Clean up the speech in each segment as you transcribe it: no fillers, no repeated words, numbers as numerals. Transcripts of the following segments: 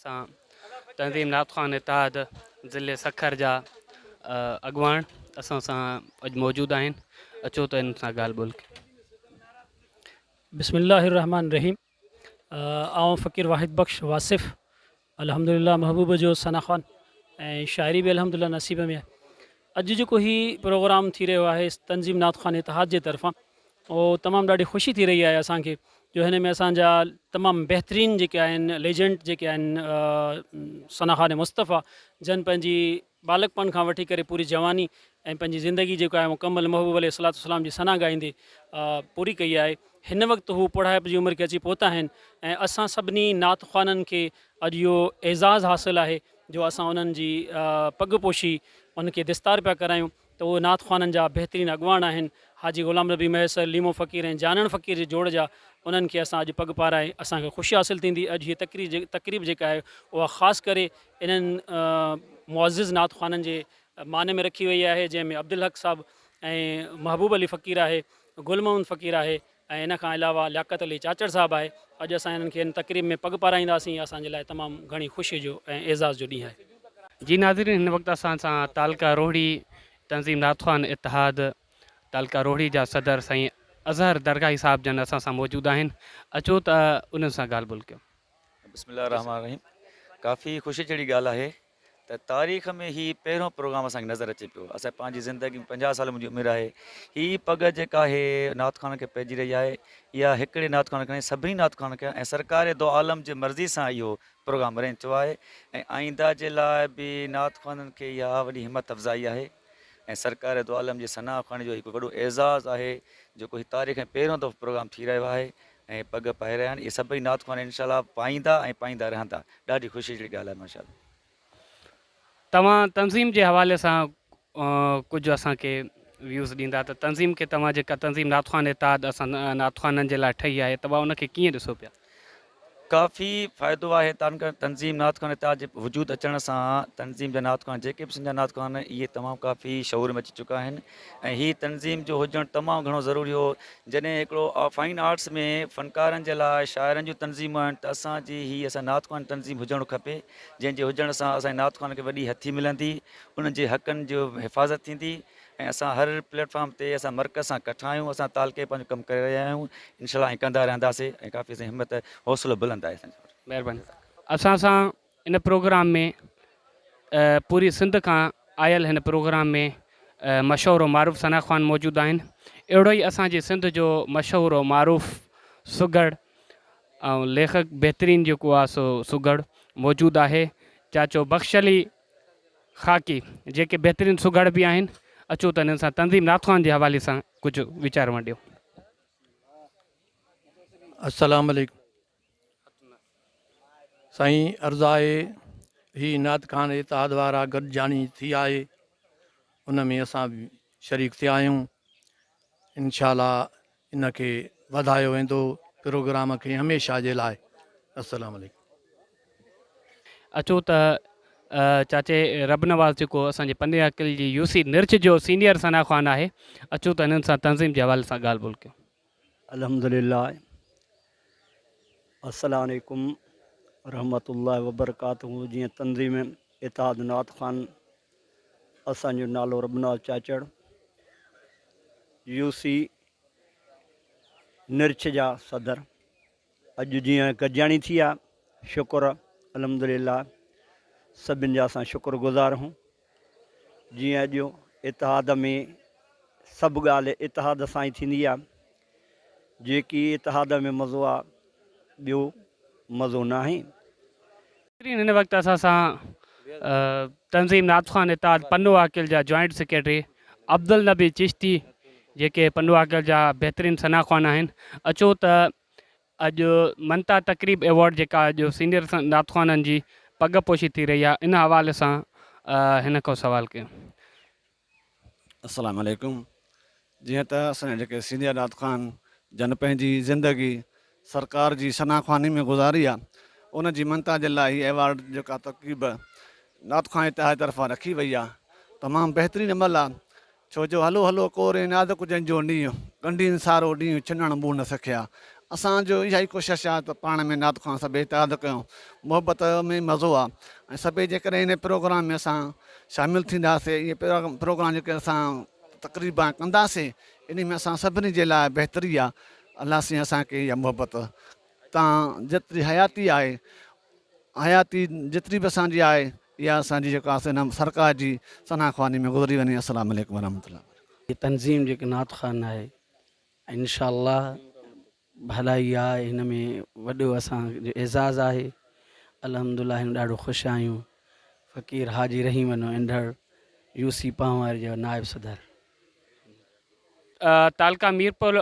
सां तंज़ीम नात ख़ान इतिहाद ज़िले सखर जा अॻुवाण असां सां अॼु मौजूदु आहिनि। अचो त हिन सां ॻाल्हि ॿोल कयूं। बिस्मिल्लाहिर्रहमानिर्रहीम। आउं फ़क़ीर वाहिद बख़्श वासिफ़ अल्हम्दुलिल्लाह महबूब जो सना ख़ान ऐं शाइरी बि अल्हम्दुलिल्लाह नसीब में आहे। अॼु जेको ही प्रोग्राम थी रहियो आहे तंज़ीम नात ख़ान इतिहाद जे तरफ़ां, उहो तमामु ॾाढी ख़ुशी थी रही आहे असांखे, जो हिन में असांजा तमामु बहितरीन जेके आहिनि लेजेंड जेके आहिनि सना ख़ान मुस्तफ़ा जन पंहिंजी बालकपन खां वठी करे पूरी जवानी ऐं पंहिंजी ज़िंदगी जेको आहे मुकमल महबूब अलैहिस्सलाम जी सना ॻाईंदे पूरी कई आहे। हिन वक़्तु हू बुढ़ाइप जी उमिरि खे अची पहुता आहिनि ऐं असां सभिनी नात ख़्वाननि खे अॼु इहो एज़ाज़ु हासिलु आहे जो असां उन्हनि जी पॻपोशी उनखे दिस्तार पिया करायूं। त उहे नात ख़्वाननि जा बहितरीन अॻुवान आहिनि हाजी ग़ुलाम नबी मैसर, लीमो फ़क़ीर ऐं जानण फ़क़ीर जे जोड़ जा। उन्हनि खे असां अॼु पॻ पाराए असांखे ख़ुशी हासिलु थींदी। अॼु हीअ तक़रीब जेका आहे उहा ख़ासि करे इन्हनि मुअज़्ज़िज़ नात ख़्वाननि जे माने में रखी वई आहे, जंहिंमें अब्दुल हक़ साहिबु ऐं महबूब अली फ़क़ीर आहे, गुल मोहम्मद फ़क़ीर आहे ऐं इन खां अलावा लियाक़त अली चाचड़ साहिबु आहे। अॼु असां हिननि खे हिन तक़रीब में पॻ पाराईंदासीं। असांजे लाइ तमामु घणी ख़ुशी जो ऐं एज़ाज़ जो ॾींहुं आहे। जी नाज़रीन, हिन वक़्तु असां सां तालका रोहिड़ी तंज़ीम नात ख़ान इतिहाद तालका रोहिड़ी जा सदर साईं अज़हर दरगाही साहिब जन असां सां मौजूदु आहिनि। अचो त उन्हनि सां ॻाल्हि ॿोल कयूं। बिस्मिल्लाहिर्रहमानिर्रहीम। काफ़ी ख़ुशी जहिड़ी ॻाल्हि आहे त तारीख़ में ही पहिरियों प्रोग्राम असांखे नज़र अचे पियो। असां पंहिंजी ज़िंदगी में 50 साल मुंहिंजी उमिरि आहे, हीअ पॻ जेका आहे नात ख़ान खे पइजी रही आहे, इहा हिकिड़े नात ख़ान खे सभिनी नात ख़ान खे ऐं सरकार दो आलम जे मर्ज़ी सां इहो प्रोग्राम रही चयो आहे। ऐं आईंदा जे लाइ बि नात ख़ाननि खे इहा वॾी हिमत अफ़ज़ाई आहे ऐं सरकार दो आलम जे सना खणण जो हिकु वॾो एज़ाज़ आहे जेको ही तारीख़ में पहिरियों दफ़ो प्रोग्राम थी रहियो आहे ऐं पॻ पाए रहिया आहिनि। इहे सभई नात ख़ान इंशाअल्लाह पाईंदा ऐं पाईंदा रहंदा। ॾाढी ख़ुशी जहिड़ी ॻाल्हि आहे माशाअल्लाह। तव्हां तंज़ीम जे हवाले सां कुझु असांखे व्यूज़ ॾींदा त तंज़ीम खे तव्हां जेका तंज़ीम नात ख़ान इतिहाद असां नात ख़ाननि जे लाइ ठही आहे, तव्हां उनखे कीअं ॾिसो पिया? काफ़ी फ़ाइदो आहे तंज़ीम नात ख़ान इतिहाद जे वजूद अचण सां। तंज़ीम जा नात ख़ान जेके बि सिंध जा नात ख़ान इहे तमामु काफ़ी शऊर में अची चुका आहिनि ऐं हीअ तंज़ीम जो हुजणु तमामु घणो ज़रूरी हो। जॾहिं हिकिड़ो फाइन आर्ट्स में फ़नकारनि जे लाइ शाइरनि जूं तंज़ीमूं आहिनि त असांजी असां नात ख़ान तंज़ीम हुजणु खपे, जंहिंजे हुजण सां असांजे नात ख़ान खे वॾी हथी मिलंदी, उन्हनि जे हक़नि जो हिफ़ाज़त थींदी ऐं असां हर प्लेटफॉर्म ते असां मर्कज़ सां कठा आहियूं। असां तालके पंहिंजो कमु करे रहिया आहियूं, इनशाअल्लाह ऐं कंदा रहंदासीं ऐं काफ़ी असांजी हिमत हौसलो बुलंद आहे। महिरबानी। असां सां इन प्रोग्राम में पूरी सिंध खां आयल हिन प्रोग्राम में मशहूरु मारूफ़ सना ख़ान मौजूदु आहिनि। अहिड़ो ई असांजे सिंध जो मशहूरु मारूफ़ सुगड़ ऐं लेखक बहितरीन जेको आहे सो सुगड़ मौजूदु आहे, चाचो बख़्श अली ख़ाकी जेके बहितरीन सुगड़ बि आहिनि। अचो त हिननि सां तंज़ीम नात ख़ान जे हवाले सां कुझु वीचार वंडियो। अस्सलाम वालेकुम साईं। अर्ज़ु आहे ही नात ख़ान इतिहाद वारा गॾिजाणी थी आहे, उन में असां बि शरीक थिया आहियूं। इंशाअल्लाह इनखे वधायो वेंदो प्रोग्राम खे हमेशह जे लाइ। अस्सलाम वालेकुम। अचो त चाचे रब नवाज़ जेको असांजे पंद्रहें अकिल जी यूसी निर्च जो सीनियर सना ख़ान आहे, अचो त हिननि सां तंज़ीम जे हवाले सां ॻाल्हि ॿोल कयूं। अल्हम्दुलिल्लाह। अस्सलाम वालेकुम रहमतुल्लाहि व बरकातहू। जीअं तंज़ीम इतिहाद नात ख़ान, असांजो नालो रब नवाज़ चाचड़, यूसी निर्च जा सदर। अॼु जीअं गॾिजाणी थी आहे, शुक्र अल्हम्दुलिल्लाह, सभिनि जा असां शुक्रगुज़ार हूं। जीअं अॼु इतिहाद में सभु ॻाल्हि इतिहाद सां ई थींदी आहे, जेकी इतिहाद में मज़ो आहे ॿियो मज़ो न आहे। हिन वक़्तु असां सां तंज़ीम नात ख़ान इतिहाद पन्नो आकिल जा जॉइंट सेक्रेटरी अब्दुल नबी चिश्ती जेके पन्नो आकिल जा बहितरीन सना ख़ान आहिनि। अचो त अॼु मनता तक़रीब एवॉर्ड जेका अॼु सीनियर नात ख़ाननि जी पॻपोशी थी रही आहे, इन हवाले सां हिन खां सवाल कयूं। अस्सलाम वालेकुम। जीअं त असांजा जेके सीनियर नात ख़ान जन पंहिंजी ज़िंदगी सरकार जी सना ख़्वानी में गुज़ारी आहे, उन जी मनता जे लाइ हीअ एवॉर्ड जेका तक़रीब नात ख़ान इतिहाद तरफ़ां रखी वई आहे, तमामु बहितरीनु अमल आहे। छो जो हलो हलो कोरे नाज़ कुजनि जो ॾींहुं कंडीन सारो ॾींहुं छिनण मूं न सखिया। असांजो इहा ई कोशिशि आहे त पाण में नात ख़्वान सभई इतिहादु कयूं, मुहबत में मज़ो आहे। ऐं सभई जेकॾहिं इन प्रोग्राम में असां शामिलु थींदासीं, इहे प्रोग्राम जेके असां तक़रीबा कंदासीं, इन में असां सभिनी जे लाइ बहितरी आहे। अलाह साईं असांखे इहा मुहबत तव्हां जेतिरी हयाती आहे, हयाती जेतिरी बि असांजी आहे, इहा असांजी जेका आहे हिन सरकार जी सनाख़वानी में गुज़री वञे। अस्सलाम वालेकुम वरहमतुल्लाह। ये तंज़ीम जेके नात ख़ान आहे, इंशाअल्लाह भलाई आहे, हिन में वॾो असांजो एज़ाज़ आहे। अल्हम्दुलिल्लाह हिन ॾाढो ख़ुशि आहियूं। फ़क़ीर हाजी रहीम इंदड़ यूसी पांवर जो नायब सदर। तालका मीरपुर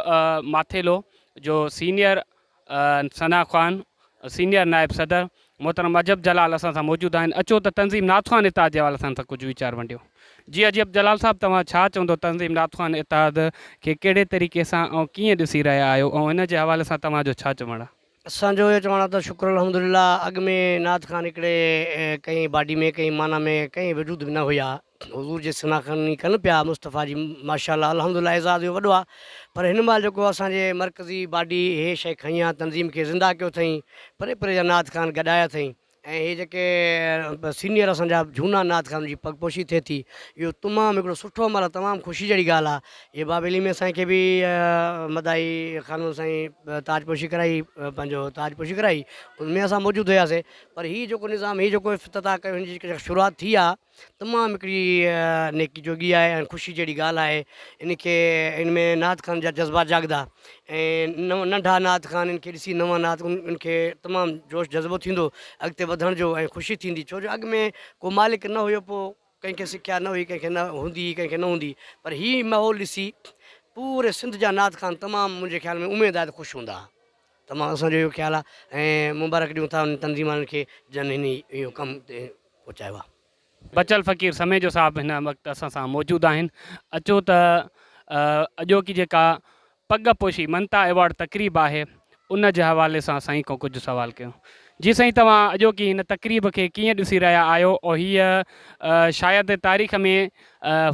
माथेलो जो सीनियर सना ख़ान सीनियर नायब सदर मोहतरम अजब जलाल असां सां मौजूदु आहिनि। अचो त तंज़ीम नात ख़ान इत्तेहाद जे हवाले सां त कुझु वीचार वंडियो। जी अजब जलाल साहब, तव्हां छा चवंदो तंज़ीम नात ख़ान इत्तेहाद खे कहिड़े तरीक़े सां ऐं कीअं ॾिसी रहिया आहियो, ऐं इन जे हवाले सां तव्हांजो छा चवणु आहे? असांजो इहो चवणु आहे त शुक्र अल्हम्दुलिल्लाह, अॻु में नात ख़ान हिकिड़े कंहिं बाडी में कंहिं माना में कंहिं वजूद बि न हुया। हुज़ूर जे सनाख़ानी कनि पिया मुस्तफ़ा जी, माशाअल्लाह अल्हम्दुलिल्लाह एज़ाज़ इहो वॾो आहे। पर हिन महिल जेको असांजे मरकज़ी बाडी इहे शइ खई आहे, तंज़ीम खे ज़िंदा कयो अथई, परे परे जा नात ख़ान गॾाया अथई। ऐं इहे जेके सीनियर असांजा झूना नात ख़ान जी पगपोशी थिए थी, इहो तमामु हिकिड़ो सुठो अमल आहे, तमामु ख़ुशी जहिड़ी ॻाल्हि आहे। इहे बाबेली में असांखे बि मदाई ख़ानून साईं ताजपोशी कराई, पंहिंजो ताजपोशी कराई, उनमें असां मौजूदु हुयासीं। पर हीउ जेको निज़ाम, हीउ जेको इफ़्तिताह कयो, हिन जी जेकी शुरूआति थी आहे, तमामु हिकिड़ी नेकी जोगी आहे ऐं ख़ुशी जहिड़ी ॻाल्हि आहे। इनखे इन में नात ख़ान जा जज़्बा जाॻंदा ऐं नंढा नात ख़ान इनखे ॾिसी नवां नात इनखे तमामु जोश जज़्बो थींदो अॻिते वधण जो ऐं ख़ुशी थींदी। छो जो अॻु में को मालिक न हुयो, पोइ कंहिंखे सिख्या न हुई, कंहिंखे न हूंदी, कंहिंखे न हूंदी। पर हीउ माहौल ॾिसी पूरे सिंध जा नात ख़ान तमामु मुंहिंजे ख़्याल में उमेद आहे त ख़ुशि हूंदा। तमामु असांजो इहो ख़्यालु आहे ऐं मुबारक ॾियूं था उन तंज़ीमनि खे जन हिन इहो कमु पहुचायो आहे। बचल फ़क़ीर समेजो साहब हिन वक़्तु असां सां मौजूदु आहिनि। अचो त अॼोकी जेका पगपोशी मनता एवॉर्ड तक़रीब आहे, उन जे हवाले सां साईं खां कुझु सुवाल कयूं। जी साईं, तव्हां अॼोकी हिन तक़रीब खे कीअं ॾिसी रहिया आहियो, और हीअ शायदि तारीख़ में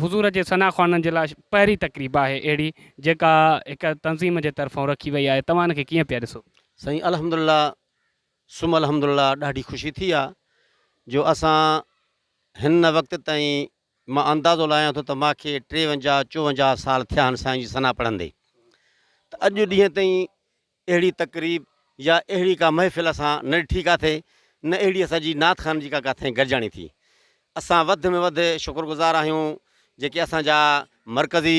हुज़ूर जे सना ख़ाननि जे लाइ पहिरीं तक़रीब आहे अहिड़ी जेका हिकु तंज़ीम जे तरफ़ां रखी वई आहे, तव्हां हिनखे कीअं पिया ॾिसो? साईं अल्हम्दुलिल्लाह सुम अल्हम्दुलिल्लाह, ॾाढी ख़ुशी थी आहे जो असां हिन वक़्त ताईं मां अंदाज़ो लाहियां थो त मूंखे 53-54 साल थिया आहिनि साईं जी सना पढ़ंदे। त अॼु ॾींहं ताईं अहिड़ी तक़रीब या अहिड़ी का महफ़िल असां न ॾिठी किथे, न अहिड़ी असांजी नात ख़ान जी का किथे गॾिजाणी थी। असां वधि में वधि शुक्रगुज़ार आहियूं जेके असांजा मरकज़ी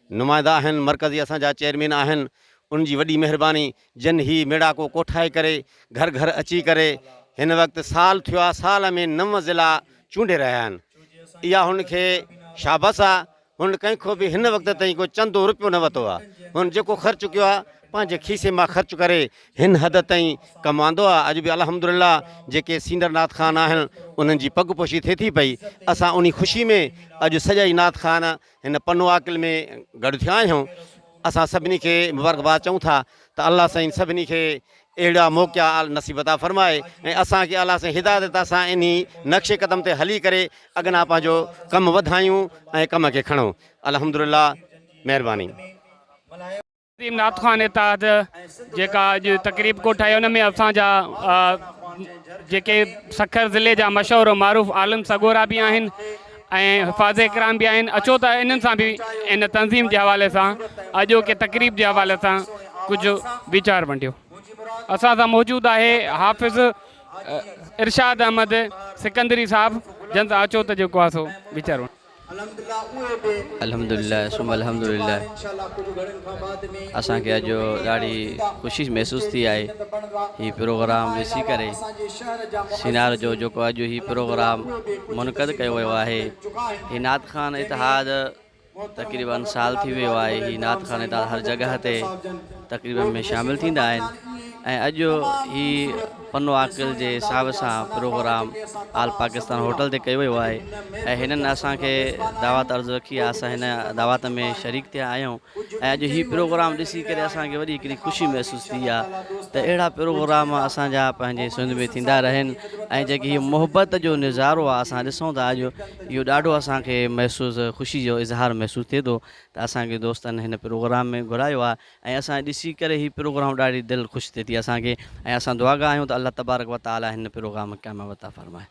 नुमाइंदा आहिनि, मरकज़ी असांजा चेयरमैन आहिनि, उनजी वॾी महिरबानी जिन ही मेड़ाको कोठाए करे घर घर अची करे हिन वक़्तु साल थियो आहे, साल में 9 ज़िला चूंडे रहिया आहिनि। इहा हुनखे शाबास आहे। हुन कंहिंखो बि हिन वक़्त ताईं को चंदो रुपयो न वरितो आहे। हुन जेको ख़र्चु कयो आहे पंहिंजे खीसे मां ख़र्चु करे हिन हद ताईं कमाईंदो आहे। अॼु बि अल्हम्दुलिल्लाह जेके सीनियर नात ख़ान आहिनि उन्हनि जी पगपोशी थिए थी पई। असां उन ख़ुशी में अॼु सॼा ई नात ख़ान हिन पनो आकिल में गॾु थिया आहियूं। असां सभिनी खे मुबारकबाद चऊं था त अल्लाह साईं सभिनी खे अहिड़ा मौक़ा नसीबता फ़रमाए ऐं असांखे अल्लाह साईं हिदायत सां इन नक्शे क़दम ते हली करे अॻियां पंहिंजो कमु वधायूं ऐं कम खे खणूं। अल्हम्दुलिल्लाह, महिरबानी। नात ख़ान इत्तेहाद जेका अॼु तक़रीब कोठाई, उन में असांजा जेके सखर ज़िले जा मशहूरु मारूफ़ आलिम सगोरा बि आहिनि ऐं हिफ़ाज़ इकराम बि आहिनि। अचो त इन्हनि सां बि इन तंज़ीम जे हवाले सां, अॼोके तक़रीब जे हवाले सां कुझु वीचार वंडियो। असां सां मौजूदु आहे हाफ़िज़ इरशाद अहमद सिकंदरी साहब, जन सां अचो त जेको आहे सो वीचार। अल्हम्दुलिल्लाह सुम अल्हम्दुलिल्लाह, असांखे अॼु ॾाढी ख़ुशी महसूस थी आहे हीउ प्रोग्राम ॾिसी करे। सिनार जो जेको अॼु हीउ प्रोग्राम मुनक़द कयो वियो आहे, हीउ नात ख़ान इत्तेहाद तक़रीबन साल थी वियो आहे। हीउ नात ख़ान इत्तेहाद हर जॻह ते तक़रीबन में शामिलु थींदा आहिनि ऐं अॼु हीउ पनो आकिल जे हिसाब सां प्रोग्राम आल पाकिस्तान होटल ते कयो वियो आहे ऐं हिननि असांखे दावत अर्ज़ु रखी आहे। असां हिन दावत में शरीक थिया आहियूं ऐं अॼु हीउ प्रोग्राम ॾिसी करे असांखे वॾी हिकिड़ी ख़ुशी महसूस थी आहे त अहिड़ा प्रोग्राम असांजा पंहिंजे सिंध में थींदा रहनि ऐं जेकी हीअ मोहबत जो नज़ारो आहे असां ॾिसूं था अॼु, इहो ॾाढो असांखे महसूसु ख़ुशी जो इज़हार महसूसु थिए थो त असांखे दोस्तनि हिन प्रोग्राम में घुरायो आहे ऐं असां ॾिसी करे हीउ प्रोग्राम ॾाढी दिलि ख़ुशि थिए थी असांखे। ऐं असां दुआगा आहियूं त अलाह तबारक व ताला हिन प्रोग्राम खे क़यामत अता फ़रमाए।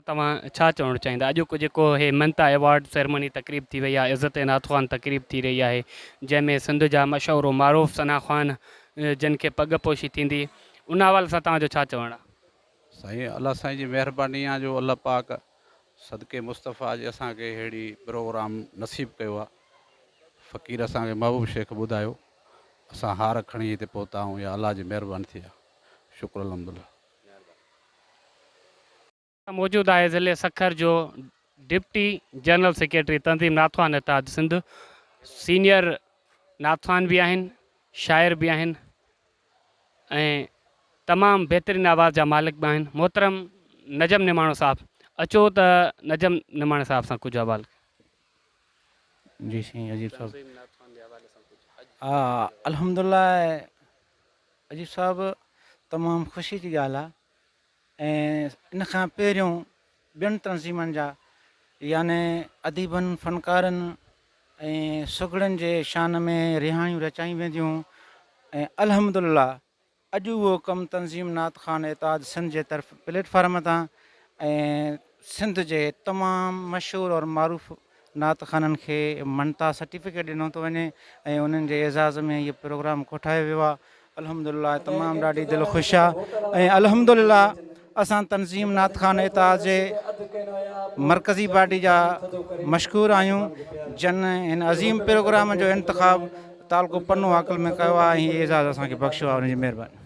तव्हां छा चवणु चाहींदा? अॼु जेको हे मनता अवॉर्ड सेरेमनी तक़रीब थी वई आहे, इज़्ज़त नात ख़्वान तक़रीब थी रही आहे, जंहिंमें सिंध जा मशहूरु मारूफ़ सना ख़्वान जिन खे पगपोशी थींदी, उन हवाले सां तव्हांजो छा चवणु आहे? साईं अल्लाह साईं जी महिरबानी आहे जो अल्लाह पाक सदके मुस्तफ़ा जे असांखे अहिड़ी प्रोग्राम नसीब कयो आहे। फ़क़ीर असांखे महबूब शेख ॿुधायो, असां हार खणी हिते पहुता आहियूं, या अल्लाह जी महिरबानी थी आहे। शुक्र अल्हम्दुलिल्लाह। मौजूदु आहे ज़िले सखर जो डिप्टी जनरल सेक्रेटरी तंज़ीम नात ख़्वान इत्तेहाद सिंध। सीनियर नात ख़्वान बि आहिनि, शाइर बि आहिनि ऐं तमामु बहितरीन आवाज़ जा मालिक बि आहिनि। मोहतरम नजम निमाणो साहब, अचो त नजम निमाणे साहब सां कुझु हवाल। जी साईं अजीब साहब, अल्हम्दुलिल्लाह अजीब साहब तमामु ख़ुशी जी ॻाल्हि आहे। ऐं इन खां पहिरियों ॿियनि तंज़ीमनि जा याने अदीबनि फ़नकारनि ऐं सुगड़नि जे शान में रिहाणियूं रचाई वेंदियूं ऐं अल्हम्दुलिल्लाह अॼु उहो कमु तंज़ीम नात ख़्वान इत्तेहाद सिंध जे तरफ़ प्लेटफार्म तां ऐं सिंध जे तमामु मशहूरु और मारूफ़ नात ख़ाननि खे मनता सर्टिफिकेट ॾिनो थो वञे ऐं उन्हनि जे एज़ाज़ में इहो प्रोग्राम कोठायो वियो आहे। अल्हम्दुलिल्लाह तमामु ॾाढी दिलि ख़ुशि आहे। ऐं अल्हम्दुलिल्लाह असां तंज़ीम नात ख़्वान इत्तेहाद जे मरकज़ी पार्टी जा मशकूर आहियूं जन हिन अज़ीम प्रोग्राम जो इंतिख़ाब तालको पन्नो वाकल में कयो आहे। हीअ एज़ाज़ असांखे बख़्शियो आहे, उनजी महिरबानी।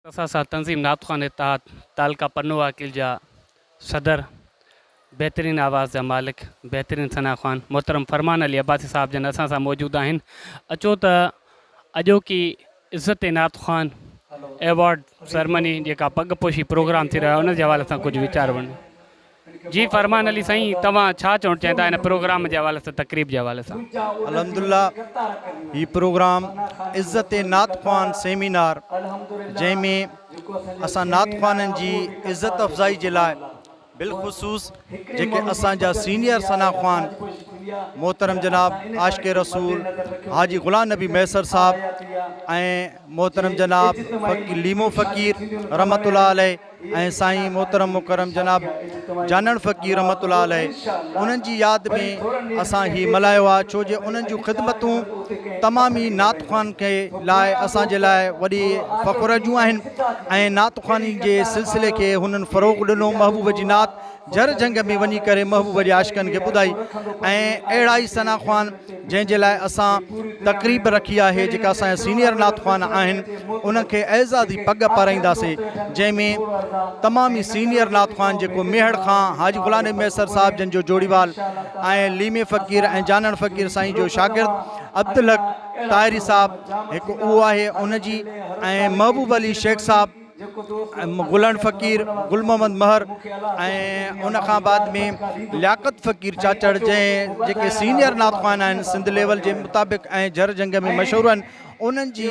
असां सां तंज़ीम नात ख़्वान इत्तेहाद तालका पन्नो वाकिल जा सदर, बहितरीन आवाज़ जा मालिक, बहितरीन सना ख़्वान मोहतरम फरमान अली अब्बासी साहब जन असां सां मौजूदु आहिनि। अचो त अॼोकी इज़्ज़त नात ख़्वान एवॉर्ड सेरेमनी जेका पगपोशी प्रोग्राम थी रहियो आहे उन जे हवाले सां कुझु वीचार वञो। जी फरमान अली साईं, तव्हां छा चवणु चाहींदा हिन प्रोग्राम जे हवाले सां, तक़रीब जे हवाले सां? अल्हम्दुलिल्लाह ही प्रोग्राम इज़्ज़त नात ख़्वान सेमिनार, जंहिंमें असां नात ख़्वाननि जी इज़्ज़त अफ़ज़ाई जे लाइ बिलख़ुसूस जेके असांजा सीनियर सना ख़्वान मोहतरम जनाब आशिक़ रसूल हाजी ग़ुलाम नबी मैसर साहब ऐं मोहतरम जनाब लीमो फ़क़ीर रहमतुल्लाह अलैह ऐं साईं मोहतरम मुकरम जनाब जानण फ़क़ीर रहमतुल्लाह अलैह, उन्हनि जी यादि में असां ही मल्हायो आहे। छो जो उन्हनि जूं ख़िदमतूं तमामु ई नात ख़्वान खे लाइ असांजे लाइ वॾी फ़ख़ुर जूं आहिनि ऐं नात ख़्वानी जे सिलसिले खे हुननि फ़रोग़ ॾिनो। महबूब जी नात जर जंग में वञी करे महबूब जे आशिक़नि खे ॿुधाई ऐं अहिड़ा ई सना ख़्वान जंहिंजे लाइ असां तक़रीब रखी आहे, जेका असांजा सीनियर नात ख़्वान आहिनि उनखे एज़ाज़ी पग पाराईंदासीं, जंहिंमें तमामु ई सीनियर नात ख़्वान जेको मेहड़ खां हाजी ग़ुलाम नबी मैसर साहब जन जो जोड़ीवाल ऐं लीमे फ़क़ीर ऐं जानण फ़क़ीर साईं जो शागिर्द अब्दुल हक ताहिरी साहब हिकु उहो आहे उनजी, ऐं महबूब अली शेख साहब, गुलन फ़क़ीर, गुल मोहम्मद महर ऐं उन खां बाद में लियाक़त फ़क़ीर चाचड़ जेके सीनियर नात ख़्वान आहिनि सिंध लेवल जे मुताबिक़ ऐं जर जंग में मशहूरु आहिनि, उन्हनि जी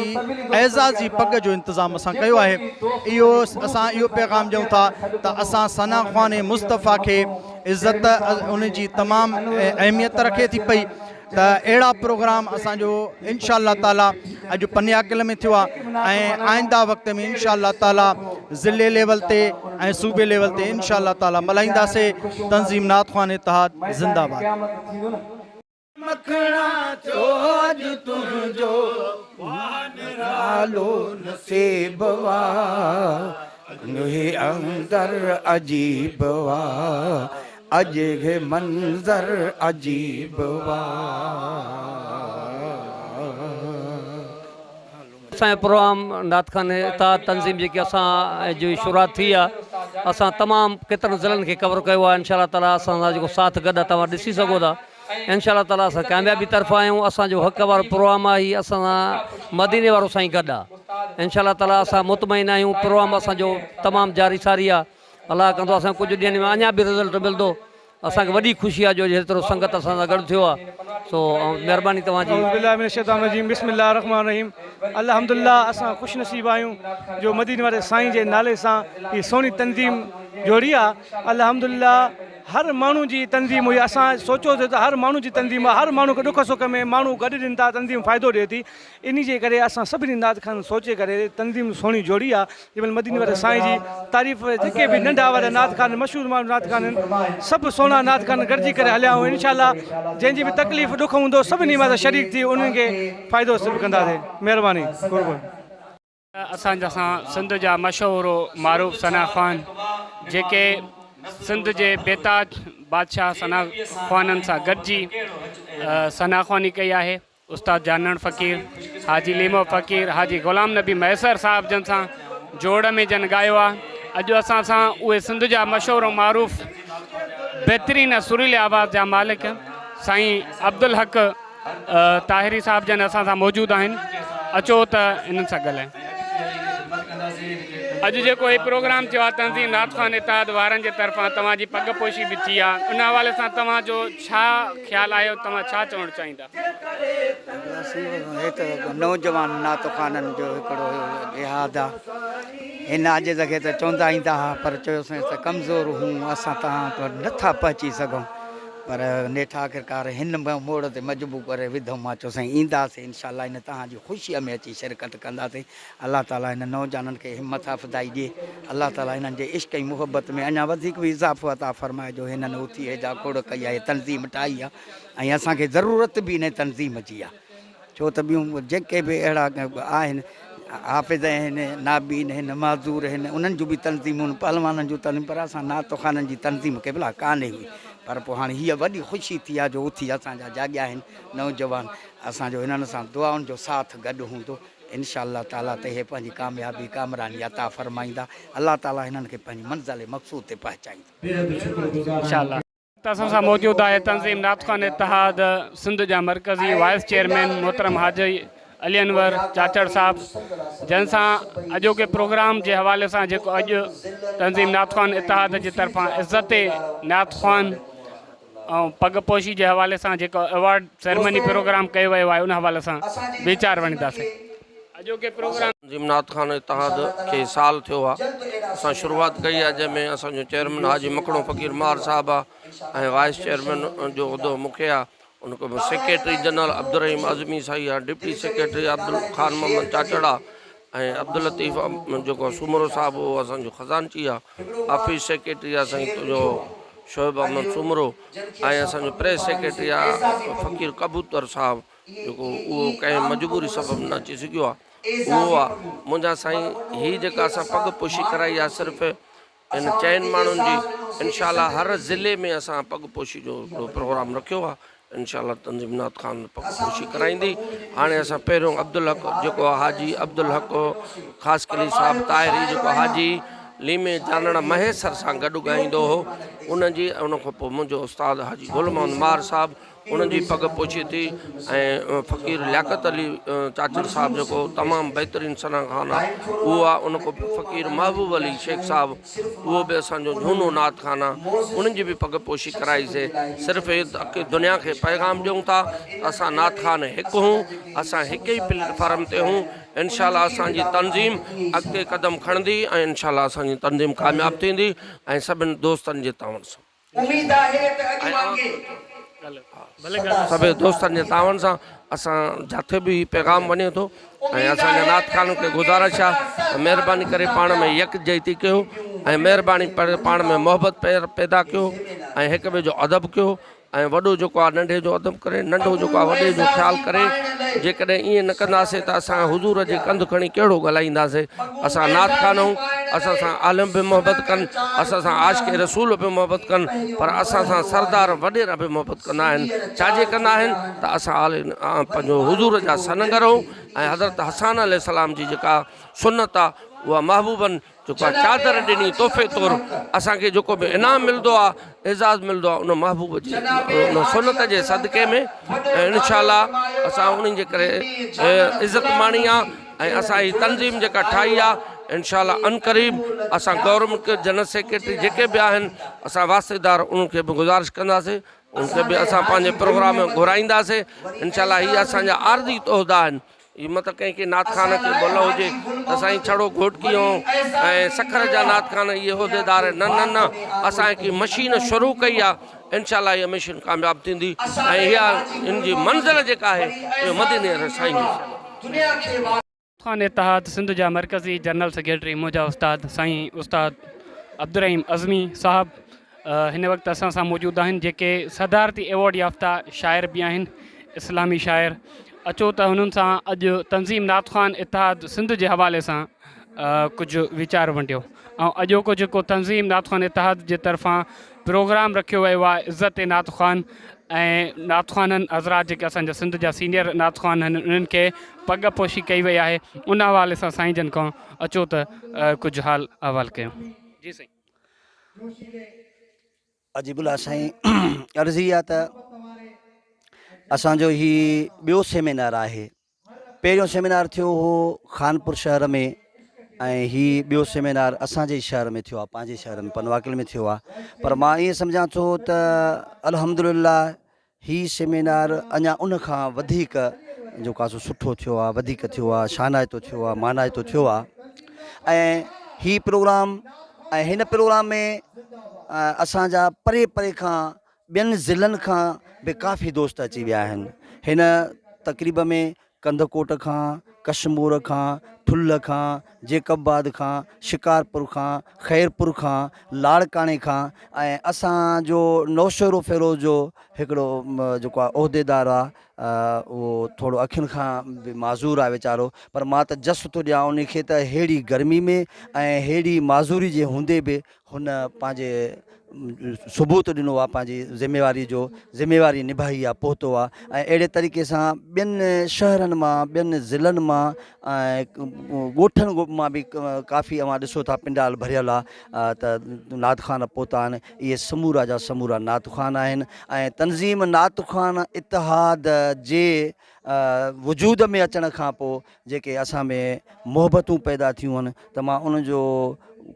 एज़ाज़ी पग जो इंतज़ाम असां कयो आहे। इहो असां इहो पैगाम ॾियूं था त असां सना ख़्वान मुस्तफ़ा खे इज़्ज़त उनजी तमामु अहमियत रखे थी पई, त अहिड़ा प्रोग्राम असांजो इंशा अल्लाह ताला अॼु पनियाकिल में थियो आहे ऐं आईंदा वक़्त में इंशा अल्लाह ताला ज़िले लेवल ते ऐं सूबे लेवल ते इंशा अल्लाह ताला मल्हाईंदासीं। तंज़ीम नात ख़्वान इत्तेहाद ज़िंदाबाद। मखणा चो अज तुझो नालो नसीब वा नुहे अंदर अजीब वा अज के मंजर अजीब वा। असांजो प्रोग्राम नात ख़्वान इत्तेहाद तंज़ीम जेकी असां जो शुरूआत थी आहे, असां तमामु केतिरनि ज़िलनि खे कवर कयो आहे। इंशा अल्लाह ताला असांजा जेको साथ गॾु आहे तव्हां ॾिसी सघो था। इंशा अल्लाह ताला असां कामयाबी तरफ़ आहियूं। असांजो हक़ वारो प्रोग्राम आहे, हीउ असां मदीने वारो साईं गॾु आहे। इंशा अल्लाह ताला असां मुतमइन आहियूं। प्रोग्राम असांजो तमामु जारी सारी आहे। अलाह कंदो असां कुझु ॾींहंनि में अञा बि रिज़ल्ट मिलंदो असांखे वॾी ख़ुशी आहे जो जेतिरो संगत असां सां गॾु थियो आहे सो महिरबानी तव्हांजी। बिस्मिल्लाह रहमान रहीम। अल्हम्दुलिल्लाह असां ख़ुशि नसीब आहियूं जो मदीने वारे साईं जे नाले सां हीअ सुहिणी तंज़ीम जोड़ी आहे। अल्हम्दुलिल्लाह हर माण्हू जी तंज़ीम हुई, असां सोचियोसीं त हर माण्हू जी तंज़ीम आहे, हर माण्हू खे ॾुख सुख में माण्हू गॾु ॾियनि था, तंज़ीम फ़ाइदो ॾिए थी। इन जे करे असां सभिनी नात खान सोचे करे तंज़ीम सुहिणी जोड़ी आहे। जंहिंमहिल मदीने वारे साईं जी तारीफ़ जेके बि नंढा वॾा नात खान मशहूरु माण्हू नात खान आहिनि सभु सुहिणा नात खान गॾिजी करे हलिया ऐं इनशाला जंहिंजी बि तकलीफ़ ॾुख हूंदो सभिनी मां शरीक थी उन्हनि खे फ़ाइदो सभु कंदासीं। महिरबानी। असांजा सिंध जा मशहूरु मारूफ़ सना ख़ान जेके सिंध जे बेताज बादशाह सना ख़्वाननि सां गॾिजी सना ख़्वानी कई आहे। उस्ताद जानण फ़क़ीर, हाजी लीमो फ़क़ीर, हाजी ग़ुलाम नबी मैसर साहिब जन सां जोड़ में जन ॻायो आहे। अॼु असां सां उहे सिंध जा मशहूरु मारूफ़ बहितरीन सुरीले आवाज़ जा मालिक साईं अब्दुल हक ताहिरी साहिब जन असां सां मौजूदु आहिनि। अचो त इन्हनि सां ॻाल्हायूं। अॼु जेको हीउ प्रोग्राम थियो आहे तंज़ीम नात ख़ान इत्तेहाद वारनि जे तरफ़ां तव्हांजी पग पोशी बि थी आहे, उन हवाले सां तव्हांजो छा ख़्यालु आहे, तव्हां छा चवणु चाहींदा? हे त नौजवान नात ख़ाननि जो हिकिड़ो इतिहाद आहे। हिन अॼु जॻह ते चवंदा ईंदा हुआ पर चयोसीं त कमज़ोर हूं असां तव्हां वटि नथा पहुची सघूं, पर नेठा आख़िरकार हिन मोड़ ते मजबूर करे विधऊं। मां चयोसीं ईंदासीं इनशाला इन तव्हांजी ख़ुशीअ में अची शिरकत कंदासीं। अलाह ताला हिन नौजवाननि खे हिमत अफ़दाई ॾिए। अलाह ताला हिननि जे इश्क ऐं मुहबत में अञा वधीक बि इज़ाफ़ो अता फ़रमाए जो हिननि उथी हेजा खोड़ कई आहे, तंज़ीम ठाही आहे ऐं असांखे ज़रूरत बि इन तंज़ीम जी आहे। छो त ॿियूं जेके बि अहिड़ा आहिनि हाफ़िज़ आहिनि, नाबीन आहिनि, माज़ूर आहिनि, उन्हनि जूं बि तंज़ीमूं पहलवाननि जूं तंज़ीम, पर असां नात ख़ाननि जी तंज़ीम केवल कान्हे हुई। पर पोइ हाणे हीअ वॾी ख़ुशी थी आहे जो उथी असांजा जाॻिया आहिनि नौजवान। असांजो हिननि सां दुआउनि जो साथ गॾु हूंदो इंशाअल्लाह ताला ते हे पंहिंजी कामयाबी कामरानी अता फ़रमाईंदा। अल्लाह ताला हिननि खे पंहिंजी मंज़िल मक़सूद ते पहुचाईंदा इंशाअल्लाह। असां सां मौजूदु आहे तंज़ीम नात ख़ान इत्तेहाद सिंध जा मरकज़ी वाइस चेयरमैन मोहतरम हाजी अली अनवर चाचड़ साहब, जंहिंसां अॼोके प्रोग्राम जे हवाले सां जेको अॼु तंज़ीम नात ख़ान इत्तेहाद जी तरफ़ां इज़्ज़त नात ख़ान ऐं पगपोशी जे हवाले सां जेको अवॉर्ड सेरेमनी प्रोग्राम कयो वियो आहे उन हवाले सां वीचार वणींदासीं। अॼोके प्रोग्राम तंज़ीम नात ख़ान इत्तेहाद खे साल थियो आहे, असां शुरूआत कई आहे जंहिंमें असांजो चेयरमैन हाजी मखणो फ़क़ीर मार साहिबु आहे ऐं वाइस चेयरमैन जो उहिदो मूंखे आहे। उनखां पोइ सेक्रेटरी जनरल अब्दुल रहीम आज़मी साईं आहे, डिप्टी सेक्रेटरी अब्दुल ख़ान मोहम्मद चाचड़ आहे ऐं अब्दुल लतीफ़ जेको सूमरो साहिबु उहो असांजो ख़ज़ानची आहे। ऑफिस सेक्रेटरी आहे साईं तुंहिंजो शोएब अहमद सूमरो ऐं असांजो प्रेस सेक्रेटरी आहे फ़क़ीर कबूतर साहिबु जेको उहो कंहिं मजबूरी सबबु न अची सघियो आहे, उहो आहे मुंहिंजा साईं। हीअ जेका असां पग पोशी कराई आहे सिर्फ़ु इन चइनि माण्हुनि जी, इनशाला हर ज़िले में असां पग पोशी जो प्रोग्राम रखियो आहे। इंशाअल्लाह तंज़ीम नात ख़ान पग पोशी कराईंदी। हाणे असां पहिरियों अब्दुल हक जेको हाजी अब्दुल हक ख़ासि कली साहिबु ताहिरी जेको हाजी लीमे जानण महेसर सां गॾु ॻाईंदो हो उनजी, उनखां पोइ मुंहिंजो उस्ताद हाजी गुलमान मार साहिबु उनजी पग पोशी थी ऐं फ़क़ीर लियाकत अली चाचर साहिबु जेको तमामु बहितरीनु सना ख़ान आहे उहो आहे। उनखां पोइ फ़क़ीर महबूब अली शेख साहिबु उहो बि असांजो झूनो नात ख़ान आहे, उन्हनि जी बि पग पोशी कराईसीं। सिर्फ़ु दुनिया खे पैगाम ॾियूं था असां नात ख़ान हिकु हूं, असां हिकु ई प्लेटफॉर्म ते हूं। इंशाअल्लाह असांजी तंज़ीम अॻिते क़दम खणंदी ऐं इंशाअल्लाह असांजी तंज़ीम कामयाबु थींदी ऐं सभिनी दोस्तनि जे तावन सां सभई दोस्तनि जे तावन सां असां जिथे बि पैगाम वञे थो ऐं असांजे नात ख़ान खे गुज़ारिश आहे महिरबानी करे पाण में यकजहती कयो ऐं महिरबानी करे पाण में मोहबत पैदा कयो ऐं हिक ॿिए जो अदब कयो ऐं वॾो जेको आहे नंढे जो अदब करे, नंढो जेको आहे वॾे जो ख़्यालु करे। जेकॾहिं ईअं न कंदासीं त असां हुज़ूर जे कंधु खणी कहिड़ो ॻाल्हाईंदासीं। असां नात ख़ान आहियूं, असां सां आलिम बि मोहबत कनि, असां सां आशिक़ रसूल बि मोहबत कनि, पर असां सां सरदार वॾेरा बि मोहबत कंदा आहिनि। छाजे कंदा आहिनि त असां पंहिंजो हुज़ूर जा सनगर आहियूं ऐं हज़रत हसन अलैहिस्सलाम जी जेका सुन्नत आहे उहा महबूबनि जेको आहे चादर ॾिनी तोहफ़े तौरु असांखे जेको बि इनाम मिलंदो आहे, एज़ाज़ मिलंदो आहे उन महबूब जी उन सुन्नत जे सदके में इंशाअल्लाह असां उन्हनि जे करे इज़त माणी आहे ऐं असां हीअ तंज़ीम जेका ठाही आहे इंशाल्लाह अनकरीब असां गवर्नमेंट के जनरल सेक्रेटरी जेके भी आहिनि असां वास्तेदार उनखे बि गुज़ारिश कंदासीं उनखे बि असां पंहिंजे प्रोग्राम में घुराईंदासीं इंशाल्लाह हीअ असांजा आरज़ी तोहदा आहिनि ये मतलब कंहिंखे नात खान खे बोल हुजे त साईं छड़ो घोटकियो ऐं सखर जा नात खान इहे उहिदेदार न न न असां हिकु मशीन शुरू कई आहे इंशाल्लाह इहा मशीन कामयाबु थींदी ऐं इहा इन जी मंज़िल जेका आहे इहो मदीने रसाईं खान इतिहाद सिंध जा मरकज़ी जनरल सेक्रेटरी मुंहिंजा उस्ताद साईं उस्ताद अब्दुर्रहीम अज़मी साहब हिन वक़्तु असां सां मौजूदु आहिनि जेके सदारती एवॉर्ड याफ़्ता शाइर बि आहिनि इस्लामी शाइर अचो त हुननि सां अॼु तंज़ीम नात ख़ान इतिहाद सिंध जे हवाले सां कुझु वीचार वंडियो ऐं अॼोको जेको तंज़ीम नात ख़ान इतिहाद जे तरफ़ां प्रोग्राम रखियो वियो आहे इज़त नात ख़ान ऐं नात ख़ाननि हज़रात जेके असांजा सिंध जा सीनियर नात ख़ान आहिनि उन्हनि खे पग पोशी कई वई आहे उन हवाले सां साईं जन खां अचो त कुझु हाल अहवाल कयूं जी साईं अजीबुल्ला साईं अर्ज़ी आहे त असांजो ही ॿियो सेमिनार आहे पहिरियों सेमिनार थियो हो खानपुर शहर में ऐं ही ॿियो सेमिनार असांजे शहर में थियो आहे पंहिंजे शहर में पनवाकिल में थियो आहे पर मां ईअं सम्झां थो त अल्हम्दुलिल्लाह ही सेमिनार अञा उन खां वधीक जेको आहे सुठो थियो आहे वधीक थियो आहे शानाइतो थियो आहे मानाइतो थियो आहे ऐं ही प्रोग्राम ऐं हिन प्रोग्राम में असांजा परे परे खां ॿियनि ज़िलनि खां बि काफ़ी दोस्त अची विया आहिनि हिन तक़रीब में कंदकोट खां कशमूर खां ठुल्ल खां जेकबाद खां शिकारपुर खां ख़ैरपुर खां लाड़काणे खां ऐं असांजो नौशरो फेरोज़ जो हिकिड़ो जेको आहे उहिदेदार आहे उहो थोरो अखियुनि खां बि माज़ूर आहे वीचारो पर मां त जस थो ॾियां उनखे त अहिड़ी गर्मी में ऐं अहिड़ी माज़ूरी जे हूंदे बि हुन पंहिंजे सबूत ॾिनो आहे पंहिंजी ज़िम्मेवारी निभाई आहे पहुतो आहे ऐं अहिड़े तरीक़े सां ॿियनि शहरनि मां ॿियनि ज़िलनि मां ऐं ॻोठनि मां बि काफ़ी अवां ॾिसो था पिंडाल भरियल आहे त नात ख़ान पहुता आहिनि इहे समूरा जा समूरा नात ख़ान आहिनि ऐं तंज़ीम नात ख़ान इतिहाद जे वजूद में अचण खां पोइ जेके असां में मोहबतूं पैदा थियूं आहिनि त मां उनजो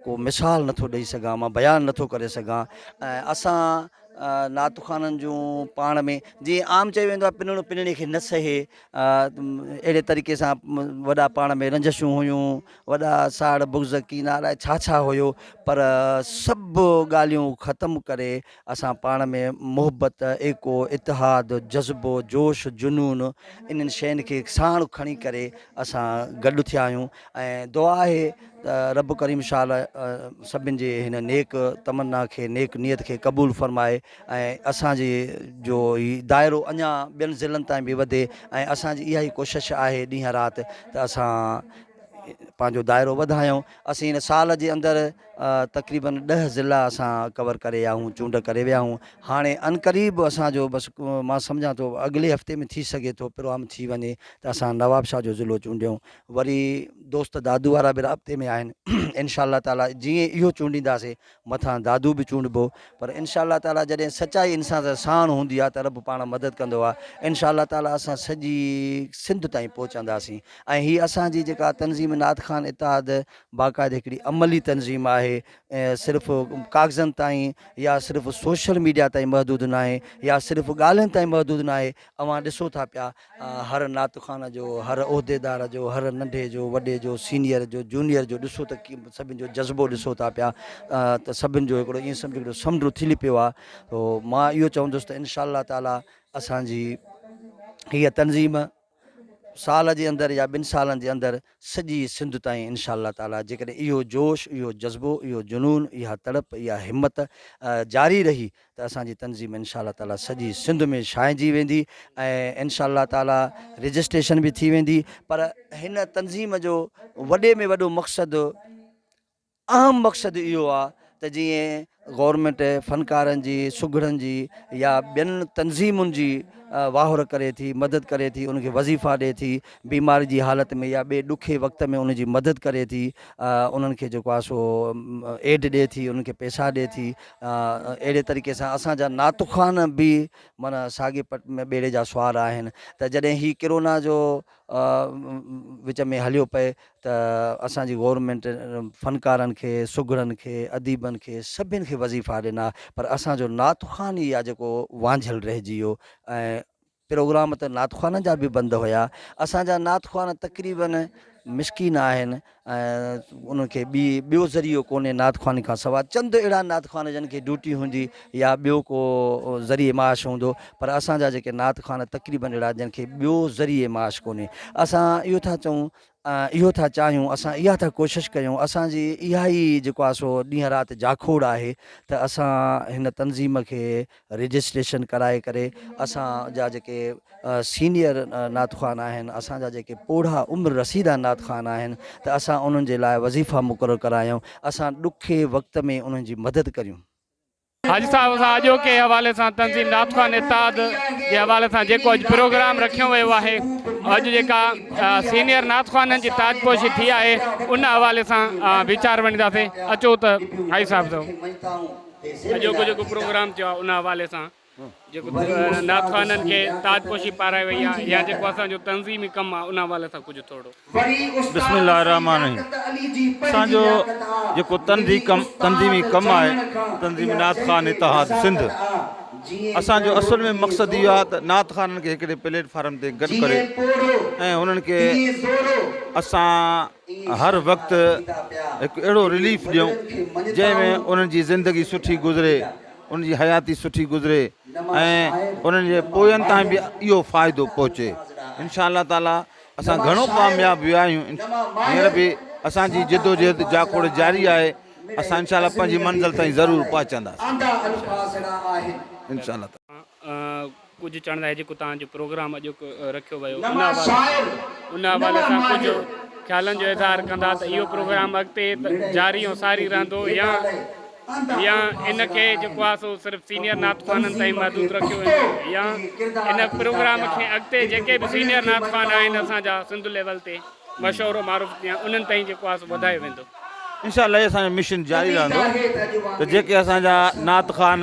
को मिसाल नथो ॾेई सघां मां बयानु नथो करे सघां ऐं असां नात ख़ाननि जूं पाण में जीअं आम चई वेंदो आहे पिनणो पिनणी खे न सहे अहिड़े तरीक़े सां वॾा पाण में रंजशूं हुयूं वॾा साड़ बुग़्ज़ कीना अलाए छा छा हुयो पर सभु ॻाल्हियूं ख़तमु करे असां पाण में मोहबत एको इतिहाद जज़्बो जोश जुनून इन्हनि शयुनि खे साण खणी करे असां गॾु थिया आहियूं ऐं दुआ आहे रब करीम शाल सभिनि जे हिन नेक तमन्ना खे नेक नियत खे क़बूल फ़रमाए ऐं असांजे जो ही दाइरो अञा ॿियनि ज़िलनि ताईं बि वधे ऐं असांजी इहा ई कोशिशि आहे ॾींहं राति त असां पंहिंजो दाइरो वधायूं असीं हिन साल जे अंदरि तक़रीबन 10 ज़िला असां कवर करे विया आहियूं चूंड करे विया आहियूं हाणे अनक़रीब असांजो बसि मां सम्झां थो अॻिले हफ़्ते में थी सघे थो प्रोग्राम थी वञे त असां नवाबशाह जो ज़िलो चूंडियूं वरी दोस्त दादू वारा बि राब्ते में आहिनि इंशाअल्लाह ताला जीअं इहो चूंडींदासीं मथां दादू बि चूंडबो पर इंशाअल्लाह ताला जॾहिं सचाई इंसान सां साण हूंदी आहे त रब पाण मदद कंदो आहे इंशाअल्लाह ताला असां सॼी सिंध ताईं पहुचंदासीं ऐं हीअ असांजी जेका तंज़ीम नात ख़ान इतिहाद बाक़ाइदा हिकिड़ी अमली तंज़ीम आहे सिर्फ़ु कागज़नि ताईं या सिर्फ़ु सोशल मीडिया ताईं महदूदु न आहे या सिर्फ़ु ॻाल्हियुनि ताईं महदूदु न आहे अवां ॾिसो था पिया हर नात ख़ान जो हर उहिदेदार जो हर नंढे जो वॾे जो सीनियर जो जूनियर जो ॾिसो त सभिनि जो जज़्बो ॾिसो था पिया त सभिनि जो हिकिड़ो ईअं सम्झो हिकिड़ो समुंड थिली पियो आहे तो मां इहो चवंदुसि त इंशाअल्लाह ताला असांजी हीअ तंज़ीम साल जे अंदरि या 2 सालनि जे अंदरि सॼी सिंध ताईं इंशाअल्लाह ताला जेकॾहिं इहो जोश इहो जज़्बो इहो जुनून इहा तड़प इहा हिमत जारी रही त असांजी तंज़ीम इंशाअल्लाह ताला सॼी सिंध में छाइजी वेंदी ऐं इंशाअल्लाह ताला रजिस्ट्रेशन बि थी वेंदी पर हिन तंज़ीम जो वॾे में वॾो मक़सदु अहम मक़सदु इहो आहे त जीअं गवर्नमेंट फ़नकारनि जी सुघड़नि जी या ॿियनि तंज़ीमुनि जी वाहुर करे थी, मदद करे थी, उनखे वज़ीफ़ा ॾिए थी, बीमारी जी हालत में या ॿिए ॾुखे वक़्त में उनजी मदद करे थी, उन्हनि खे जेको आहे सो एड ॾिए थी, उन्हनि खे पैसा ॾिए थी। अहिड़े तरीक़े सां असांजा नातुख़ान बि माना साॻे पट में ॿेड़े जा सुवार आहिनि। त जॾहिं ही किरोना जो विच में हलियो पए त असांजी गवर्नमेंट फ़नकारनि खे, सुगड़नि खे, अदीबनि खे सभिनि खे वज़ीफ़ा ॾिना, पर असांजो नातुख़ान ई आहे जेको वांझल रहिजी वियो। ऐं प्रोग्राम त नातुख़ाननि जा बि बंदि हुया। असांजा नातुख़ान तक़रीबन मिसकीन आहिनि ऐं उनखे ॿियो ज़रियो कोन्हे नातुख़ानी खां सवाइ। चंद अहिड़ा नातुख़ान जिन खे ड्यूटी हूंदी या ॿियो को ज़रिए माश हूंदो, पर असांजा जेके नातुख़ान तक़रीबन अहिड़ा जिन खे ॿियो ज़रिए माश कोन्हे। असां इहो था चऊं, इहो था चाहियूं, असां इहा था कोशिशि कयूं, असांजी इहा ई जेको आहे सो ॾींहं राति जाखोड़ आहे त असां हिन तंज़ीम खे रजिस्ट्रेशन कराए करे असांजा जेके सीनियर नातुख़ान आहिनि, असांजा जेके पोढ़ा उमिरि रसीदा नातुख़ान आहिनि, त असां उन्हनि जे लाइ वज़ीफ़ा मुक़ररु करायूं, असां ॾुखे वक़्त में उन्हनि जी मदद करियूं। हाजी साहब सां अॼोके हवाले सां तंज़ीम नातुख़ान इत्तेहाद जे हवाले सां जेको अॼु प्रोग्राम रखियो वियो आहे, अॼु जेका सीनियर नातुख़ाननि जी ताजपोशी थी आहे, उन हवाले सां वीचार वंडींदासीं। अचो त हाजी साहब सां अॼोको जेको प्रोग्राम थियो आहे उन हवाले सां जेको नातुख़ाननि खे ताजपोशी पाराए वई आहे या जेको असांजो तंज़ीमी कमु आहे उन हवाले सां कुझु थोरो। बिस्मिल्लाह रहमान रहीम। असांजो जेको तंज़ीमी कमु आहे, तंज़ीमी नातुख़ान इत्तेहाद सिंध, असांजो असुल में मक़सदु इहो आहे त नातुख़ाननि खे हिकिड़े प्लेटफॉर्म ते गॾु करे ऐं उन्हनि खे असां हर वक़्तु हिकु अहिड़ो रिलीफ ॾियूं जंहिंमें उन्हनि जी ज़िंदगी सुठी गुज़रे, उनजी हयाती सुठी गुज़रे ऐं उन्हनि जे पोयनि ताईं बि इहो फ़ाइदो पहुचे। इंशा अल्लाह ताला असां घणो कामयाब विया आहियूं। हींअर बि असांजी जिदोजहद जाखोड़ जारी आहे। असां इंशा अल्लाह पंहिंजी मंज़िल ताईं ज़रूरु पहुचंदासीं इंशा अल्लाह। कुझु चवंदा जेको तव्हांजो प्रोग्राम अॼु रखियो वियो उन हवाले सां कुझु ख़्यालनि जो इज़हार कंदा त इहो प्रोग्राम अॻिते जारी ऐं सारी रहंदो या इनखे जेको आहे सो सिर्फ़ु सीनियर नातुख़ाननि ताईं महदूद रखियो वेंदो या इन प्रोग्राम खे अॻिते जेके बि सीनियर नातुख़ान आहिनि असांजा सिंध लेवल ते मशहूरु मारूफ़ थिया उन्हनि ताईं जेको आहे सो वधायो वेंदो। इंशा अल्लाह असांजो मिशन जारी रहंदो त जेके असांजा नातुख़ान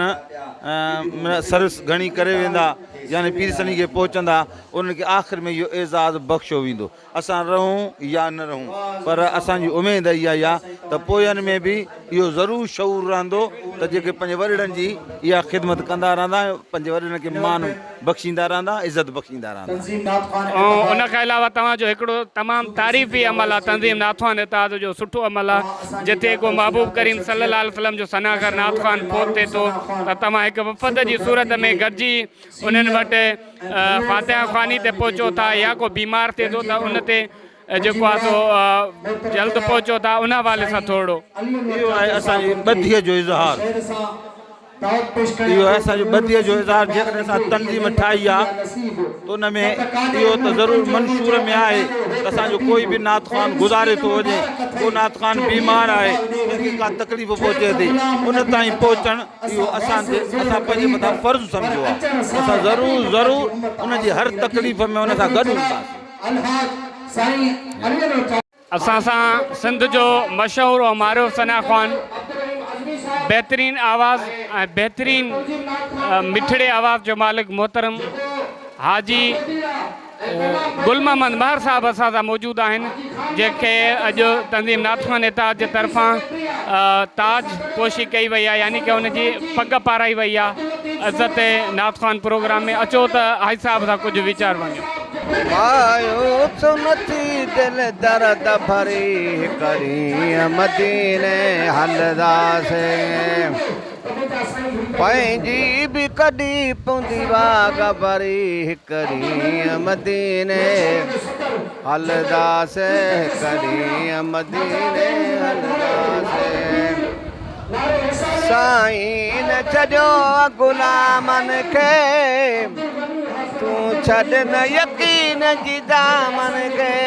सर्विस घणी करे वेंदा यानी पीर सनी खे पहुचंदा, उन्हनि खे आख़िर में इहो एज़ाज़ बख़्शियो वेंदो। असां रहूं या न रहूं, पर असांजी उमेद इहा आहे त पोयनि में बि इहो ज़रूरु शऊर रहंदो त जेके पंहिंजे वॾड़नि जी इहा ख़िदमत कंदा रहंदा, पंहिंजे वॾड़नि खे मान बख़्शींदा रहंदा, इज़त बख़्शींदा रहंदा। ऐं उनखां अलावा तव्हांजो हिकिड़ो तमामु तारीफ़ी अमल आहे तंज़ीम नातुख़ान इत्तेहाद जो, सुठो अमल आहे। जिते को महबूब करीम सल्लल्लाहु अलैहि वसल्लम जो सनागर नातुख़ान फोत थिए थो त तव्हां हिकु वफ़द जी सूरत में गॾिजी उन्हनि वटि फातिहा ख़्वानी ते पहुचो था या को बीमार थिए थो त उन ते जेको आहे सो जल्द पहुचो था, उन हवाले सां थोरो। इहो आहे असांजी ॿधीअ जो इज़हार, इहो आहे असांजो ॿधीअ जो इज़हार। जेकॾहिं असां तंज़ीम ठाही आहे त उन में इहो त ज़रूरु मंशूर में आहे त असांजो कोई बि नातुख़ान गुज़ारे थो वञे, को नातुख़ान बीमार आहे, कंहिंखे का तकलीफ़ पहुचे थी, उन ताईं पहुचणु इहो असां पंहिंजे मथां फ़र्ज़ु सम्झो आहे। असां ज़रूरु उनजी हर तकलीफ़ में उन सां गॾु हूंदासीं। असां सां सिंध जो मशहूरु ऐं मारूफ़ सना ख़ान, बहितरीन आवाज़ ऐं बहितरीन मिठड़े आवाज़ जो मालिक मोहतरम हाजी गुल मोहम्मद महर साहब असां सां मौजूदु आहिनि, जंहिंखे अॼु तंज़ीम नातुख़ान इत्तेहाद जे तरफ़ां ताज पोशी कई वई आहे, यानी की हुनजी पग पाराई वई आहे इज़त नातुख़ान प्रोग्राम में। अचो त हाजी साहब सां कुझु वीचार वञो। मायूस नथी दिल दर्द भरी करी मदीने हलदासीं, पंहिंजी बि कॾी पवंदी वाग भरी करी मदीने हलदासीं, करी मदीने हलदासीं। साईं न छॾियो गुलामनि खे, तूं छॾ न यकीन जी दामन खे,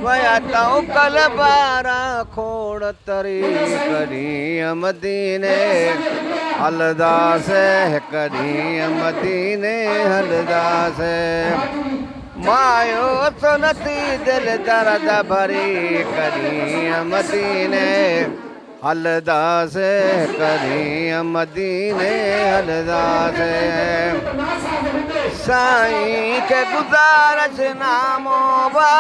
वया तऊं कल बारा खोड़ तरी करी मदीने हलदासे कॾहिं मदीने हलदासे मायो सुनती दिल दर्द भरी कॾहिं मदीने हलदासे कॾहिं मदीने हलदासे साईं के गुज़ारिश नामो बा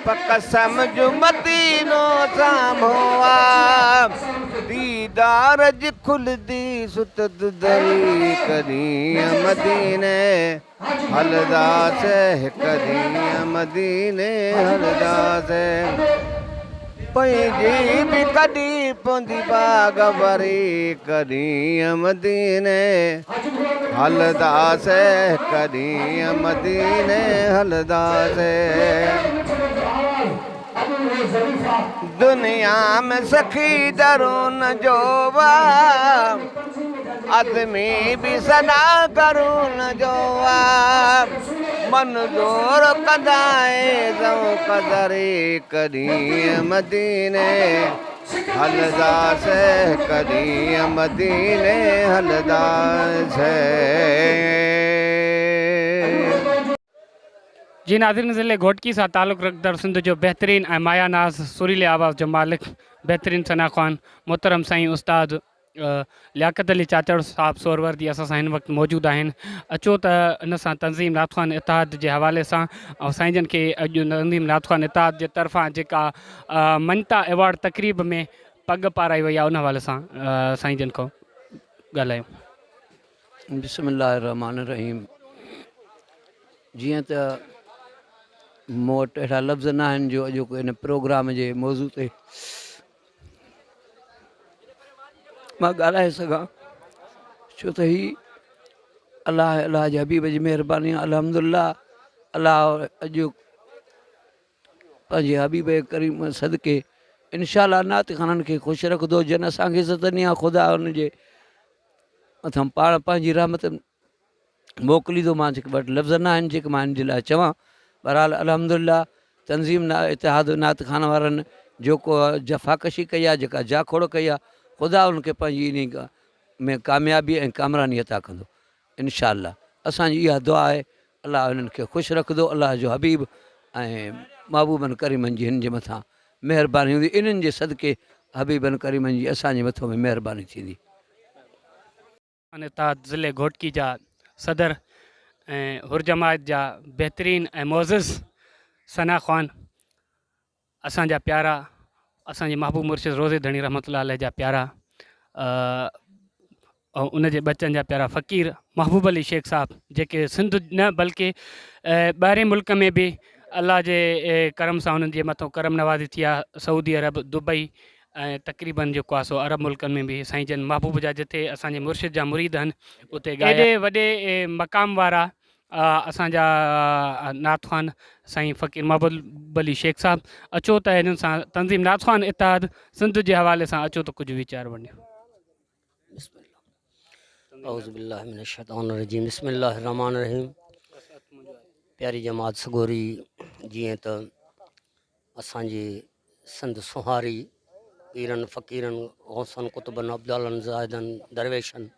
पक समझ मदीनो साम्हूं आ दीदार जी खुलदी सुत दरी कॾहिं मदीने हलदासे कॾहिं मदीने हलदासे पंहिंजी बि कॾहिं पवंदी बाग भरी कॾहिं मदीने हलदासे कॾहिं मदीने हलदासे दुनिया में सखी दरून जो वा आदमी भी सना करून जो वा मंजूर कदाए जो कदरी कॾहिं मदीने हलदासे कॾहिं मदीने हलदासे। जी नाज़रीन, ज़िले घोटकी सां ताल्लुक़ रखंदड़ सिंध जो बहितरीन ऐं माया नाज़ सुरीले आवाज़ जो मालिक बहितरीन सना ख़्वान मोहतरम साईं उस्ताद लियाकत अली चाचड़ साहब सोरवर्दी असां सां हिन वक़्तु मौजूदु आहिनि। अचो त इन सां तंज़ीम नात ख़्वान इतिहाद जे हवाले सां ऐं साईं जन खे अॼु तंज़ीम नात ख़्वान इतिहाद जे तरफ़ां जेका मञता एवॉर्ड तक़रीब में पग पाराई वई आहे उन हवाले सां साईं जन खां ॻाल्हायूं। बिस्मिल्लाहिर्रहमानिर्रहीम। जीअं त मूं वटि अहिड़ा लफ़्ज़ न आहिनि जो अॼु इन प्रोग्राम जे मौज़ू ते मां ॻाल्हाए सघां, छो त ही अलाह जे हबीब जी महिरबानी आहे। अल्हम्दुलिल्लाह अलाह अॼु पंहिंजे हबीब करीम सदके इंशाअल्लाह नात ख़ाननि खे ख़ुशि रखंदो। जन असांखे इज़्ज़त आहे ख़ुदा हुनजे मथां पाण पंहिंजी रहमत मोकिली थो। मां जेके वटि लफ़्ज़ न आहिनि जेके मां हिन जे लाइ चवां। बहरहाल अल्हम्दुलिल्लाह तंज़ीम इतिहाद नात ख़ान वारनि जेको जफ़ाकशी कई आहे, जेका जाखोड़ कई आहे, ख़ुदा उनखे पंहिंजी इन में कामयाबी ऐं कामरानी अता कंदो इंशाअल्लाह। असांजी इहा दुआ आहे अलाह उन्हनि खे ख़ुशि रखंदो। अलाह जो हबीब ऐं महबूबनि करीमनि जी हिन जे मथां महिरबानी हूंदी। इन्हनि जे सदके हबीबनि करीमनि जी असांजे मथां में महिरबानी थींदी। ज़िले घोटकी जा सदर ऐं हुरजमात जा बहितरीन ऐं मोज़िज़ सना ख़्वान, असांजा प्यारा, असांजे महबूब मुर्शिद रोज़े धणी रहमतुल्लाह अलैह जा प्यारा ऐं उनजे बच्चनि जा प्यारा फ़क़ीर महबूब अली शेख साहब, जेके सिंध न बल्कि ॿाहिरि मुल्क में बि अल्लाह जे करम सां उन्हनि जे मथां करम नवाज़ी थी आहे। सऊदी अरब, दुबई ऐं तक़रीबन जेको आहे सो अरब मुल्कनि में बि साईं जन महबूब जा जिथे असांजे मुर्शिद जा मुरीद आहिनि उते एॾे वॾे मक़ाम वारा असांजा नात ख़्वान साईं फ़क़ीर महबूब अली शेख साहब। अचो त हिननि सां तंज़ीम नात ख़्वान इतिहाद सिंध जे हवाले सां अचो त कुझु वीचार वञो। औज़ुबिल्लाहि मिनश्शैतानिर्रजीम। बिस्मिल्लाहिर्रहमानिर्रहीम। प्यारी जमात सगोरी, जीअं त असांजे सिंध सुहारी पीरनि फ़क़ीरनि गौसनि कुतुबनि अब्दालनि ज़ाहिदनि दरवेशनि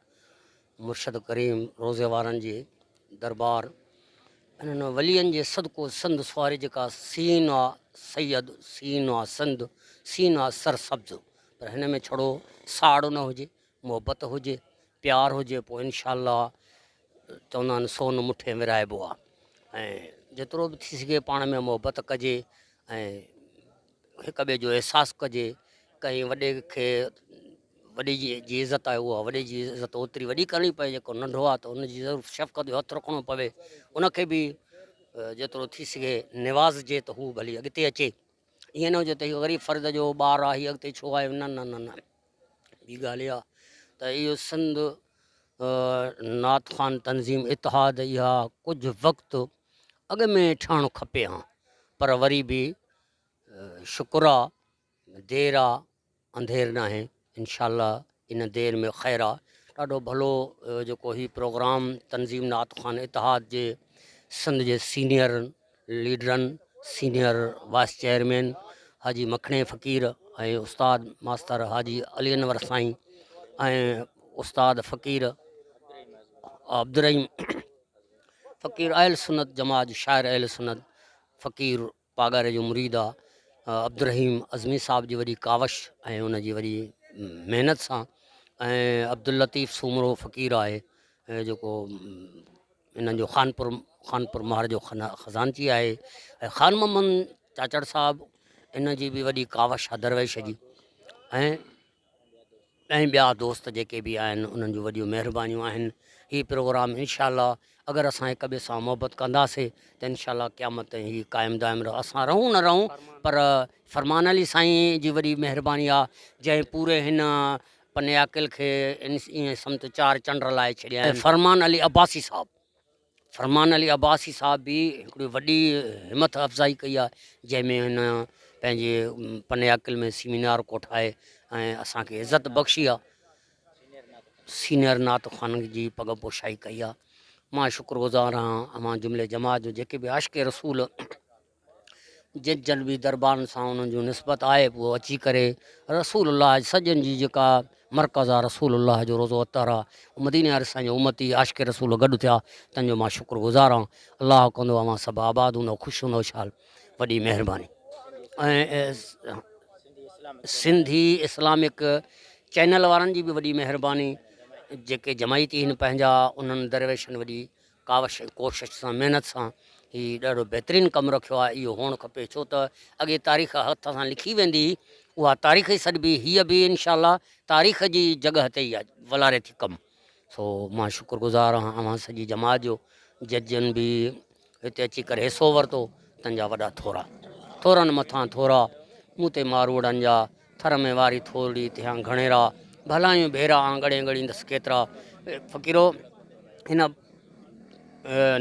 मुर्शद करीम रोज़े वारनि जे दरबार इन्हनि वलियनि जे सदको सिंध सुहारी जेका सीन आहे सैयद, सीन आहे सिंध, सीन आहे सरसब्ज़, पर हिन में छड़ो साड़ न हुजे, मोहबत हुजे, प्यार हुजे, पोइ इंशाअल्लाह चवंदा आहिनि सोन मुठे विराइबो आहे। ऐं जेतिरो बि थी सघे पाण में मोहबत कजे ऐं हिक ॿिए जो अहसासु कजे। कंहिं वॾे खे वॾी जी इज़त आहे उहा वॾे जी इज़त ओतिरी वॾी करणी पए, जेको नंढो आहे त उनजी ज़रूरु शफ़क़त जो हथु रखिणो पवे, उनखे बि जेतिरो थी सघे निवाज़िजे त हू भली अॻिते अचे। ईअं न हुजे त इहो ग़रीब फ़र्द जो ॿारु आहे, हीअ अॻिते छो आहे, न न न न। ॿी ॻाल्हि इहा त इहो सिंध नात ख़्वान तंज़ीम इतिहाद इहा कुझु वक़्तु अॻ में ठहणु खपे हा, पर वरी बि शुक्र आहे, देरि आहे अंधेर न आहे। इंशाअल्लाह इन देर में ख़ैर आहे। ॾाढो भलो जेको ही प्रोग्राम तंज़ीम नात ख़्वान इतिहाद जे सिंध जे सीनियर लीडरनि, सीनियर वाइस चेयरमैन हाजी मखणे फ़क़ीर ऐं उस्ताद मास्तर हाजी अली अनवर साईं ऐं उस्ताद फ़कीर अब्दुर्रहीम फ़कीर अहल सुन्नत जमात शाइर अहल सुन्नत फ़कीर पागारे जो मुरीद आहे अब्दुर्रहीम अज़मी साहब जी वॾी कावश ऐं उन जी वॾी महिनत सां ऐं अब्दुल लतीफ़ सूमरो फ़कीर आहे जेको इन्हनि जो ख़ानपुर महर जो ख़ज़ानची आहे ऐं ख़ान मोहम्मद चाचड़ साहब इन जी बि वॾी कावश आहे दरवेश जी ऐं ॿिया दोस्त जेके बि आहिनि उन्हनि जूं वॾियूं महिरबानियूं आहिनि। हीउ प्रोग्राम इनशाला अगरि असां हिक ॿिए सां मोहबत कंदासीं त इनशाला क़यामत ताईं हीउ क़ाइमु दाइमु असां रहूं न रहूं पर फरमान अली साईं जी वॾी महिरबानी आहे जंहिं पूरे हिन पनियाकिल खे ईअं सम्त 4 चंड लाइ छॾिया आहिनि। फरमान अली अब्बासी साहब बि हिकिड़ी वॾी हिमत अफ़ज़ाई कई आहे जंहिंमें हिन पंहिंजे पनियाकिल में सीमिनार कोठाए ऐं असांखे इज़त बख़्शी आहे। सीनियर नात ख़ान जी पग पोशाई कई आहे। मां शुक्रगुज़ार आहियां अमां जुमिले जमात जो जेके बि आशिक़ रसूल जिन जन बि दरबारनि सां उन्हनि जो निस्बत आहे उहो अची करे रसूलुल्लाह सॼनि जी जेका मरकज़ आहे रसूलुल्लाह जो रोज़ो अतर आहे मदीने वारे असांजो उमती आशिक़ रसूल गॾु थिया तंहिंजो मां शुक्रगुज़ार आहियां। अलाह कंदो अमां सभु आबाद हूंदो ख़ुशि हूंदो शाल वॾी महिरबानी। ऐं सिंधी इस्लामिक चैनल वारनि जी बि वॾी महिरबानी जेके जमायती आहिनि पंहिंजा उन्हनि दरवेशनि वॾी कावश कोशिश सां महिनत सां हीउ ॾाढो बहितरीनु कमु रखियो आहे। इहो हुअणु खपे छो त अॻे तारीख़ हथ सां लिखी वेंदी उहा तारीख़ ई सॾिबी हीअ बि इनशाला तारीख़ जी जॻह ते ई आहे वलारे थी कमु। सो मां शुक्रगुज़ार आहियां अवां सॼी जमात जो जजनि बि हिते अची करे हिसो वरितो तंहिंजा वॾा थोरनि मथां थोरा मूं ते मारूड़नि जा थर में वारी थोरी थिया घणेरा भलायूं भेरा आंगड़े ॻड़ींदसि केतिरा फ़क़ीरो हिन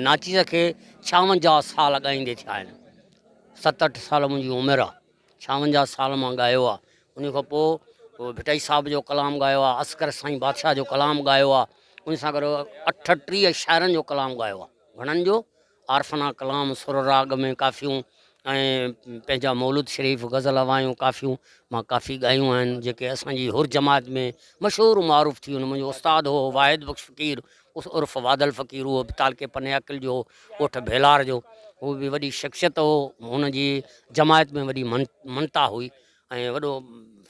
नाचीज़ खे 56 साल ॻाईंदे थिया आहिनि। 7-8 साल मुंहिंजी उमिरि आहे 56 साल मां ॻायो आहे। उन खां पोइ भिटई साहिब जो कलाम ॻायो आहे अस्कर साईं बादशाह जो कलाम ॻायो आहे उन सां गॾु 38 शाइरनि जो कलाम ॻायो आहे। घणनि जो आरफना कलाम सुर राग में काफ़ियूं ऐं पंहिंजा मौलूद शरीफ़ गज़ल हवायूं काफ़ियूं मां काफ़ी ॻायूं आहिनि जेके असांजी हुर जमात में मशहूरु मारूफ़ थी वियूं। मुंहिंजो उस्ताद हो वाहिद बख़्श फ़क़ीर उर्फ़ वादल फ़क़ीर उहो बि तालके पनियाकिल जो ॻोठ भेलार जो उहो बि वॾी शख़्सियत हो हुनजी जमायत में वॾी मनता हुई ऐं वॾो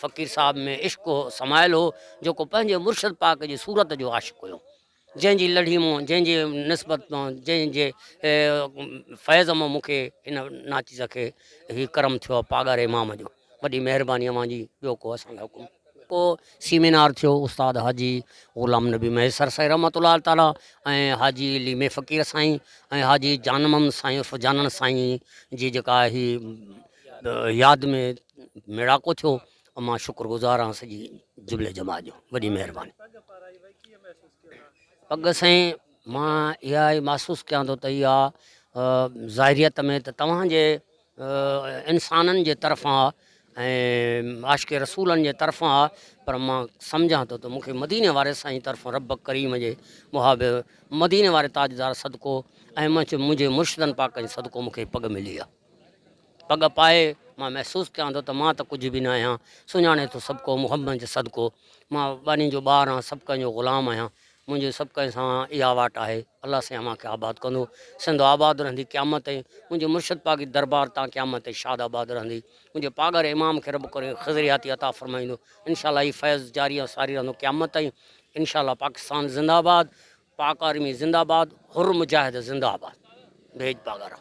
फ़क़ीर साहब में इश्क़ समायल हो जेको पंहिंजे मुर्शिद पाक जी सूरत जो आशिक़ हुयो जंहिंजी लड़ी मां जंहिंजे निस्बत मां जंहिंजे फैज़ मां मूंखे हिन नाचीज़ खे हीउ करम थियो आहे पागारे इमाम जो वॾी महिरबानी अवां जी। ॿियो को असांखे हुकुम को सीमिनार थियो उस्ताद हाजी ग़ुलाम नबी मैसर साईं रहमतुल्लाह ताला ऐं हाजी लीमे फ़क़ीर साईं ऐं हाजी जानमम साईं उर्फ़ जानन साईं जी जेका ही यादि में मेड़ाको थियो मां शुक्रगुज़ार आहियां सॼी जुमिले जमात जो वॾी महिरबानी। पग साईं मां इहा ई महसूसु कयां थो त इहा ज़ाहिरियत में त तव्हांजे इंसाननि जे तरफ़ां ऐं आशिक़ रसूलनि जे तरफ़ां पर मां सम्झां थो त मूंखे मदीने वारे साईं तरफ़ां रब करीम जे मुहाबे मदीने वारे ताजदार सदको ऐं मुंहिंजे मुर्शिदनि पाकनि सदको मूंखे पग मिली आहे। पग पाए मां महसूसु कयां थो त मां त कुझु बि न आहियां सुञाणे थो सभु को मुहम्मद जो सदको मां बानी जो ॿार आहियां सभु कंहिंजो ग़ुलाम आहियां मुंहिंजे सभु कंहिं सां इहा वाट आहे। अलाह साईं मूंखे आबाद कंदो सिंध आबाद रहंदी क़यामत ताईं मुंहिंजे मुर्शिद पाक जी दरबार तां क़यामत ताईं शाद आबाद रहंदी मुंहिंजे पागर इमाम खे रब करे ख़ज़रियाती अता फ़रमाईंदो इनशाला हीउ फैज़ जारी सारी रहंदो क़यामत ताईं इनशाला। पाकिस्तान ज़िंदाबाद पाक आर्मी ज़िंदाबाद हुर मुजाहिद ज़िंदाबाद भेज पागारा।